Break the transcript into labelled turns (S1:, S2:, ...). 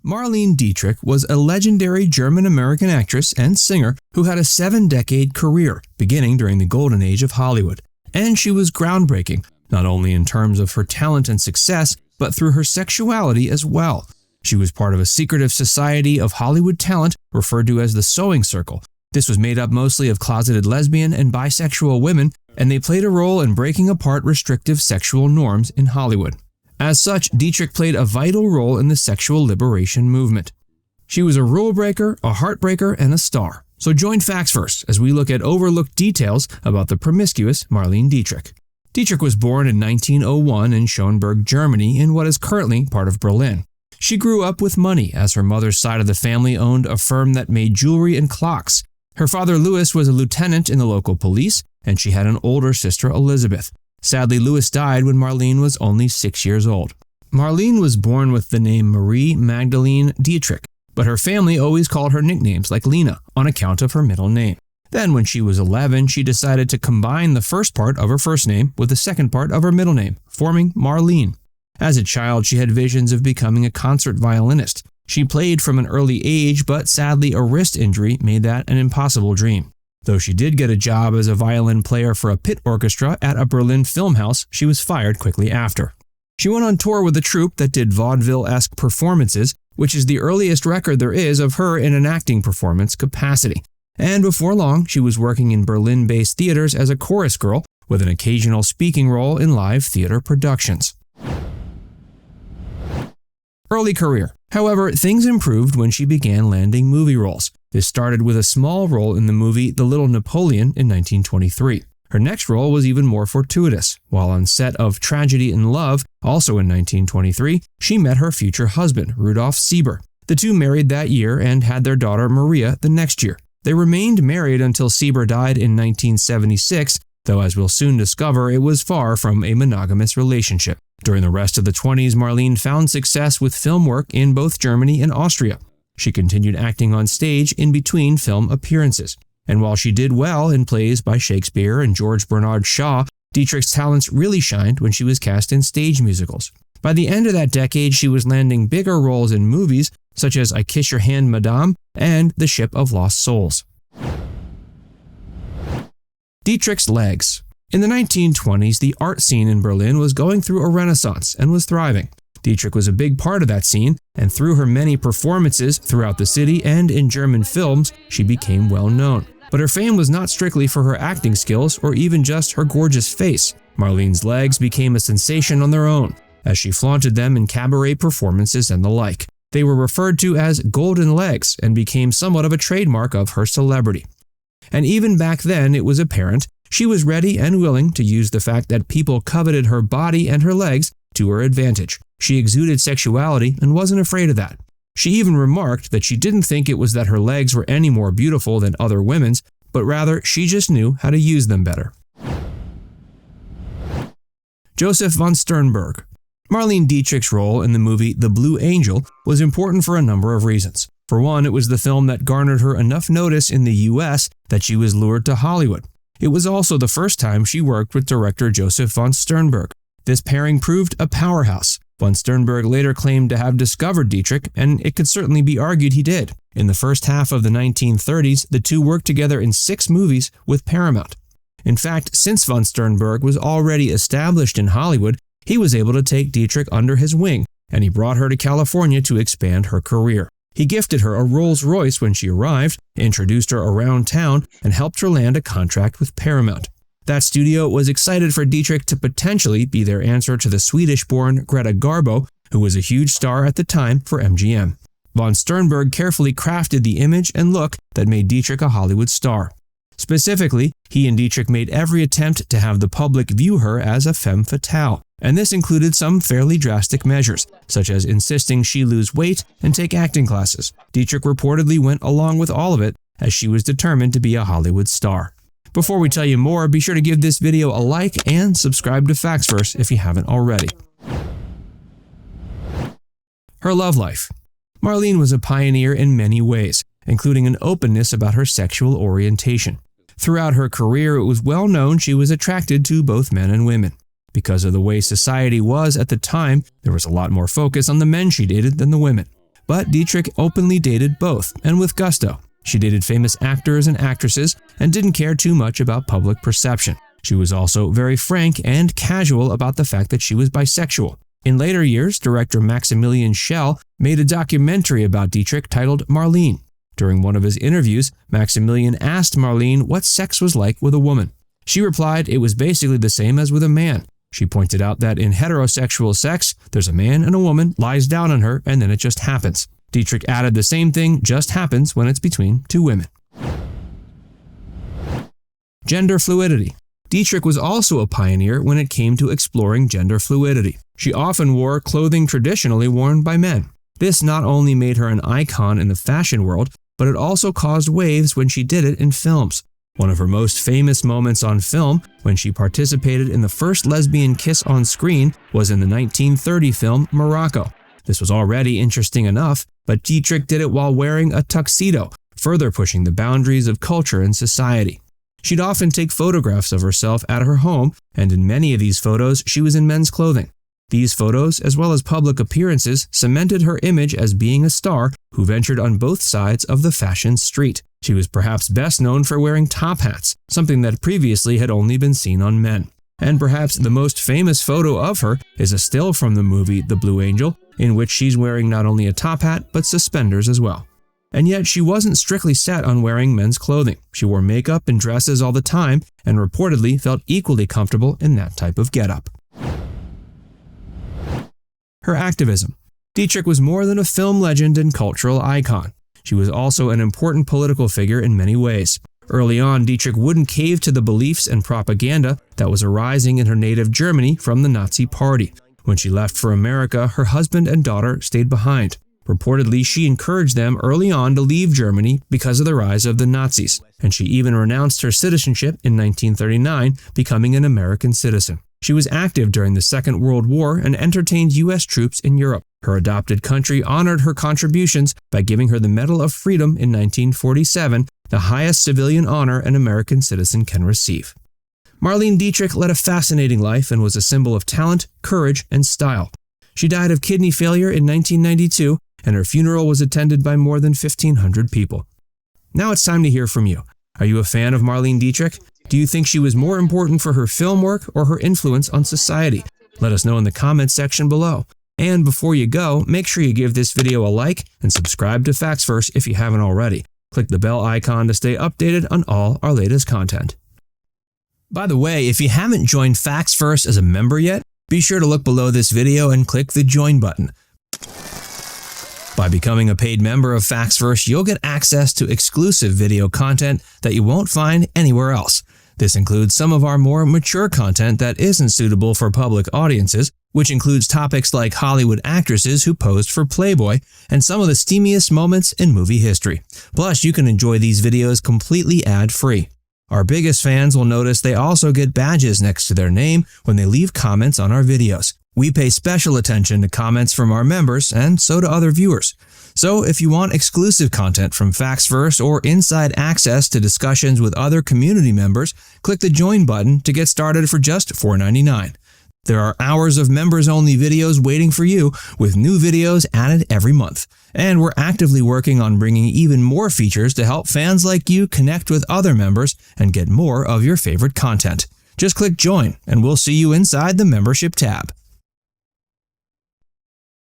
S1: Marlene Dietrich was a legendary German-American actress and singer who had a 7-decade career, beginning during the golden age of Hollywood. And she was groundbreaking, not only in terms of her talent and success, but through her sexuality as well. She was part of a secretive society of Hollywood talent referred to as the Sewing Circle. This was made up mostly of closeted lesbian and bisexual women, and they played a role in breaking apart restrictive sexual norms in Hollywood. As such, Dietrich played a vital role in the sexual liberation movement. She was a rule breaker, a heartbreaker, and a star. So join Facts First as we look at overlooked details about the promiscuous Marlene Dietrich. Dietrich was born in 1901 in Schönberg, Germany, in what is currently part of Berlin. She grew up with money as her mother's side of the family owned a firm that made jewelry and clocks. Her father Louis was a lieutenant in the local police, and she had an older sister Elizabeth. Sadly, Louis died when Marlene was only 6 years old. Marlene was born with the name Marie Magdalene Dietrich, but her family always called her nicknames like Lena on account of her middle name. Then when she was 11, she decided to combine the first part of her first name with the second part of her middle name, forming Marlene. As a child, she had visions of becoming a concert violinist. She played from an early age, but sadly a wrist injury made that an impossible dream. Though she did get a job as a violin player for a pit orchestra at a Berlin film house, she was fired quickly after. She went on tour with a troupe that did vaudeville-esque performances, which is the earliest record there is of her in an acting performance capacity. And before long, she was working in Berlin-based theaters as a chorus girl, with an occasional speaking role in live theater productions. Early career. However, things improved when she began landing movie roles. This started with a small role in the movie The Little Napoleon in 1923. Her next role was even more fortuitous. While on set of Tragedy in Love, also in 1923, she met her future husband, Rudolf Sieber. The two married that year and had their daughter Maria the next year. They remained married until Sieber died in 1976, though as we'll soon discover, it was far from a monogamous relationship. During the rest of the 20s, Marlene found success with film work in both Germany and Austria. She continued acting on stage in between film appearances. And while she did well in plays by Shakespeare and George Bernard Shaw, Dietrich's talents really shined when she was cast in stage musicals. By the end of that decade, she was landing bigger roles in movies such as I Kiss Your Hand, Madame and The Ship of Lost Souls. Dietrich's legs. In the 1920s, the art scene in Berlin was going through a renaissance and was thriving. Dietrich was a big part of that scene, and through her many performances throughout the city and in German films, she became well known. But her fame was not strictly for her acting skills or even just her gorgeous face. Marlene's legs became a sensation on their own, as she flaunted them in cabaret performances and the like. They were referred to as golden legs and became somewhat of a trademark of her celebrity. And even back then, it was apparent she was ready and willing to use the fact that people coveted her body and her legs to her advantage. She exuded sexuality and wasn't afraid of that. She even remarked that she didn't think it was that her legs were any more beautiful than other women's, but rather she just knew how to use them better. Josef Von Sternberg. Marlene Dietrich's role in the movie The Blue Angel was important for a number of reasons. For one, it was the film that garnered her enough notice in the US that she was lured to Hollywood. It was also the first time she worked with director Josef Von Sternberg. This pairing proved a powerhouse. Von Sternberg later claimed to have discovered Dietrich, and it could certainly be argued he did. In the first half of the 1930s, the two worked together in 6 movies with Paramount. In fact, since Von Sternberg was already established in Hollywood, he was able to take Dietrich under his wing, and he brought her to California to expand her career. He gifted her a Rolls-Royce when she arrived, introduced her around town, and helped her land a contract with Paramount. That studio was excited for Dietrich to potentially be their answer to the Swedish-born Greta Garbo, who was a huge star at the time for MGM. Von Sternberg carefully crafted the image and look that made Dietrich a Hollywood star. Specifically, he and Dietrich made every attempt to have the public view her as a femme fatale, and this included some fairly drastic measures, such as insisting she lose weight and take acting classes. Dietrich reportedly went along with all of it, as she was determined to be a Hollywood star. Before we tell you more, be sure to give this video a like and subscribe to Facts First if you haven't already. Her love life. Marlene was a pioneer in many ways, including an openness about her sexual orientation. Throughout her career, it was well known she was attracted to both men and women. Because of the way society was at the time, there was a lot more focus on the men she dated than the women. but Dietrich openly dated both, and with gusto. She dated famous actors and actresses and didn't care too much about public perception. She was also very frank and casual about the fact that she was bisexual. In later years, director Maximilian Schell made a documentary about Dietrich titled Marlene. During one of his interviews, Maximilian asked Marlene what sex was like with a woman. She replied it was basically the same as with a man. She pointed out that in heterosexual sex, there's a man and a woman lies down on her and then it just happens. Dietrich added the same thing just happens when it's between two women. Gender fluidity. Dietrich was also a pioneer when it came to exploring gender fluidity. She often wore clothing traditionally worn by men. This not only made her an icon in the fashion world, but it also caused waves when she did it in films. One of her most famous moments on film, when she participated in the first lesbian kiss on screen, was in the 1930 film Morocco. This was already interesting enough, but Dietrich did it while wearing a tuxedo, further pushing the boundaries of culture and society. She'd often take photographs of herself at her home, and in many of these photos, she was in men's clothing. These photos, as well as public appearances, cemented her image as being a star who ventured on both sides of the fashion street. She was perhaps best known for wearing top hats, something that previously had only been seen on men. And perhaps the most famous photo of her is a still from the movie The Blue Angel, in which she's wearing not only a top hat, but suspenders as well. And yet she wasn't strictly set on wearing men's clothing. She wore makeup and dresses all the time, and reportedly felt equally comfortable in that type of getup. Her activism. Dietrich was more than a film legend and cultural icon. She was also an important political figure in many ways. Early on, Dietrich wouldn't cave to the beliefs and propaganda that was arising in her native Germany from the Nazi Party. When she left for America, her husband and daughter stayed behind. Reportedly, she encouraged them early on to leave Germany because of the rise of the Nazis, and she even renounced her citizenship in 1939, becoming an American citizen. She was active during the Second World War and entertained U.S. troops in Europe. Her adopted country honored her contributions by giving her the Medal of Freedom in 1947, the highest civilian honor an American citizen can receive. Marlene Dietrich led a fascinating life and was a symbol of talent, courage, and style. She died of kidney failure in 1992, and her funeral was attended by more than 1,500 people. Now it's time to hear from you. Are you a fan of Marlene Dietrich? Do you think she was more important for her film work or her influence on society? Let us know in the comments section below. And before you go, make sure you give this video a like and subscribe to FactsVerse if you haven't already. Click the bell icon to stay updated on all our latest content. By the way, if you haven't joined FactsVerse as a member yet, be sure to look below this video and click the join button. By becoming a paid member of FactsVerse, you'll get access to exclusive video content that you won't find anywhere else. This includes some of our more mature content that isn't suitable for public audiences, which includes topics like Hollywood actresses who posed for Playboy and some of the steamiest moments in movie history. Plus, you can enjoy these videos completely ad-free. Our biggest fans will notice they also get badges next to their name when they leave comments on our videos. We pay special attention to comments from our members, and so do other viewers. So if you want exclusive content from FactsVerse or inside access to discussions with other community members, click the join button to get started for just $4.99. There are hours of members-only videos waiting for you, with new videos added every month. And we're actively working on bringing even more features to help fans like you connect with other members and get more of your favorite content. Just click join, and we'll see you inside the membership tab.